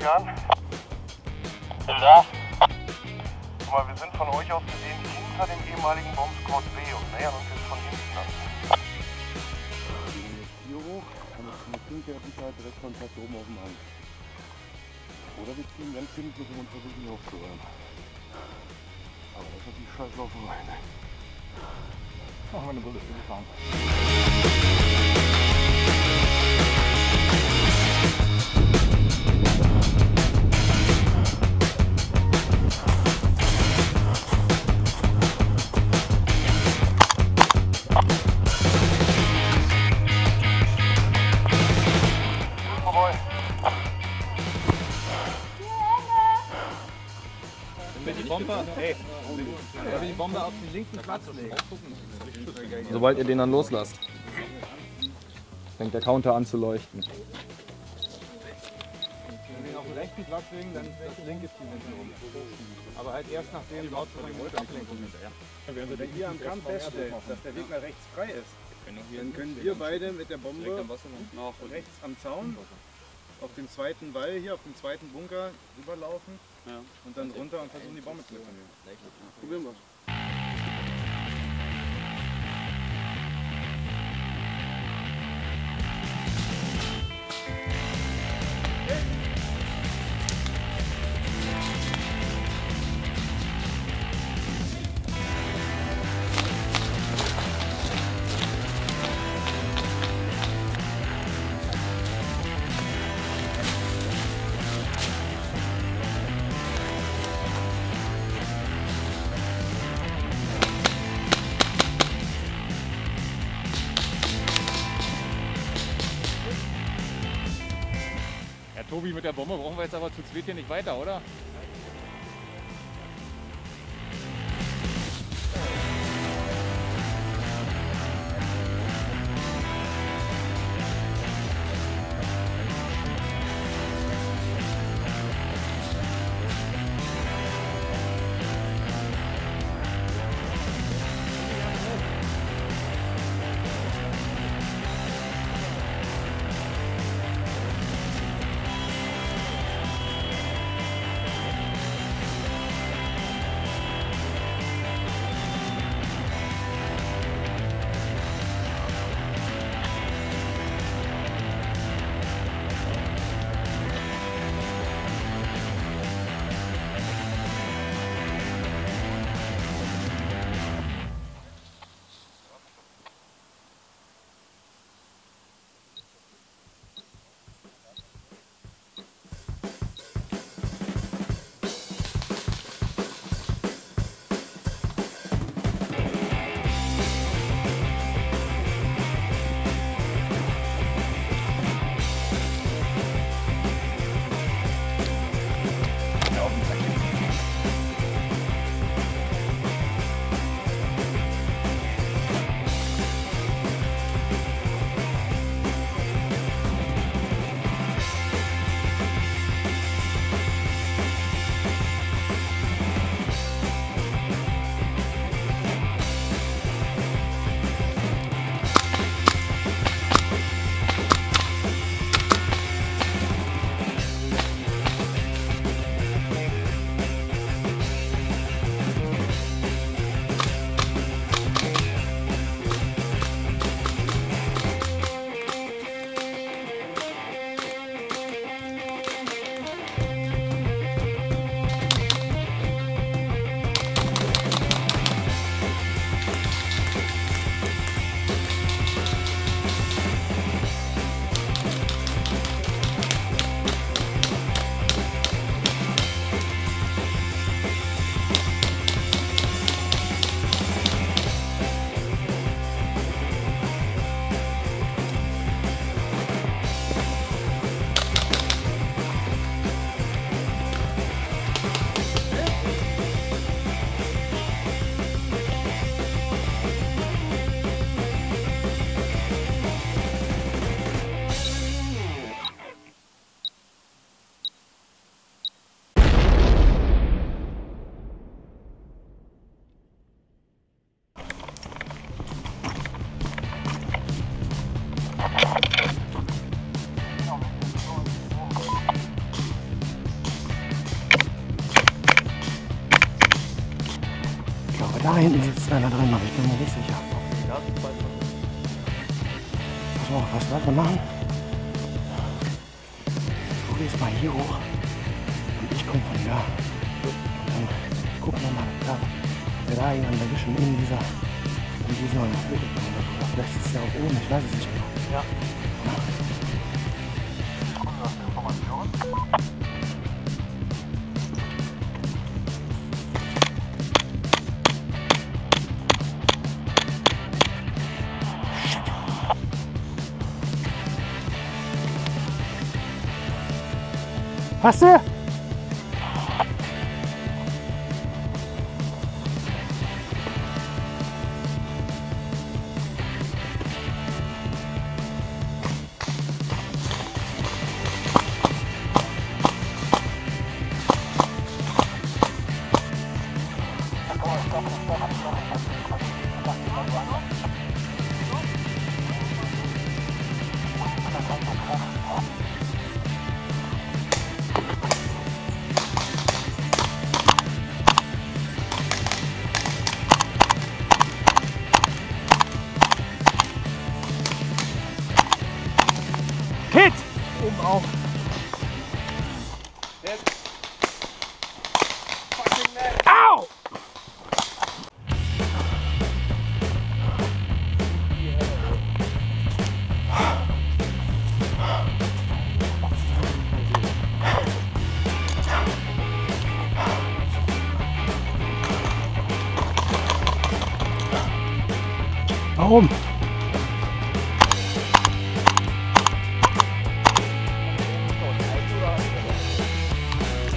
Jan? Ja. Guck mal, wir sind von euch aus gesehen hinter dem ehemaligen Bombsquad B und nähern uns jetzt von hinten an. Hier hoch, und mit Sicherheit direkt Kontakt oben auf dem Hang. Oder wir ziehen ganz hinten rum und versuchen ihn hochzuräumen. Aber das ist natürlich scheiß Laufen rein. Machen wir eine Bulle für die Fahren. Wenn wir die Bombe auf den linken Platz legen. Sobald ihr den dann loslasst, fängt der Counter an zu leuchten. Wenn wir ihn auf den rechten Platz legen, dann linke Team rum. Aber halt erst nachdem die Ablenkung ist. Wenn wir am Kampf feststellen, dass der Weg nach rechts frei ist, dann können wir beide mit der Bombe nach rechts am Zaun auf den zweiten Wall hier, auf den zweiten Bunker rüberlaufen und dann runter und versuchen die Bombe zu detonieren. Probieren wir. Tobi, mit der Bombe brauchen wir jetzt aber zu zweit hier nicht weiter, oder? Da hinten sitzt einer drin, aber ich bin mir nicht sicher. Pass mal auf, was wir machen? Du gehst mal hier hoch und ich komme von da. Und dann gucken wir mal, ob wir da irgendwann erwischen in dieser Hütte. Vielleicht ist es ja auch oben, ich weiß es nicht genau. Ja. Hast du? Hit! Oben auch. Au! Warum?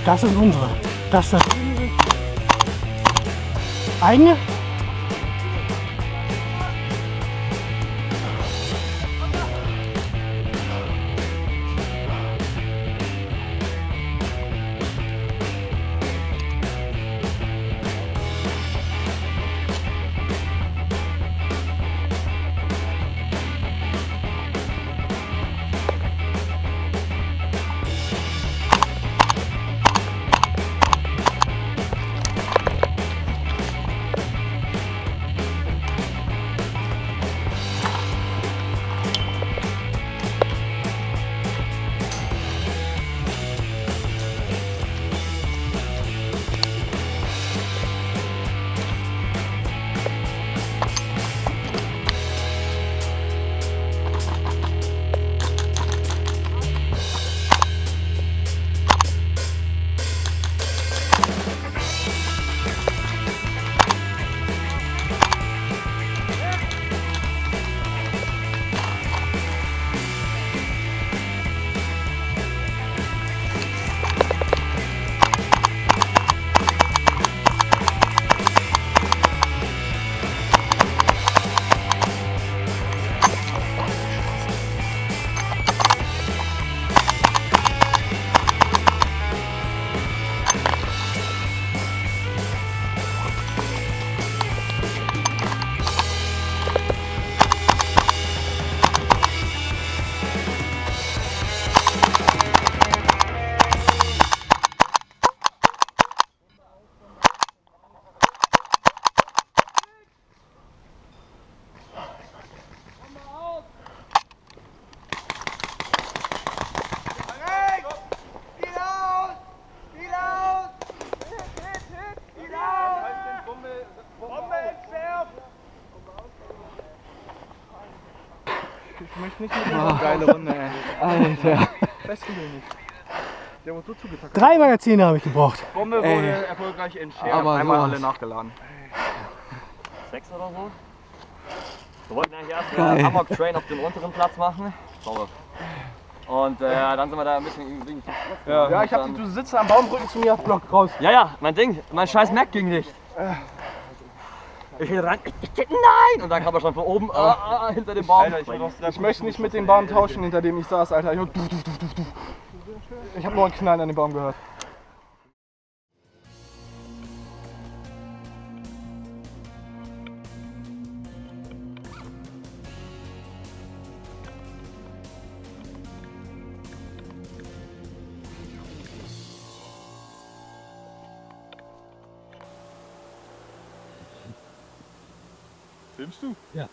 Das ist unsere. Das ist eigene. Ich möchte nicht mit dem geile Runde, ey. Alter. Besten will nicht. Der wurde so zugetackert. 3 Magazine habe ich gebraucht. Bombe wurde erfolgreich entschärft. Aber einmal sowas. alle nachgeladen. 6 oder so. Wir wollten eigentlich erst einen Amok Train auf dem unteren Platz machen. Und dann sind wir da ein bisschen wegen Ja, ich hab du sitzt am Baumrücken zu mir auf Block raus. Ja, mein Ding, mein scheiß Mac ging nicht. Ich bin rein, nein! Und dann kam er schon von oben hinter dem Baum. Alter, ich möchte nicht mit dem Baum tauschen, hinter dem ich saß, Alter. Ich hab nur einen Knall an dem Baum gehört. Filmst du? Ja.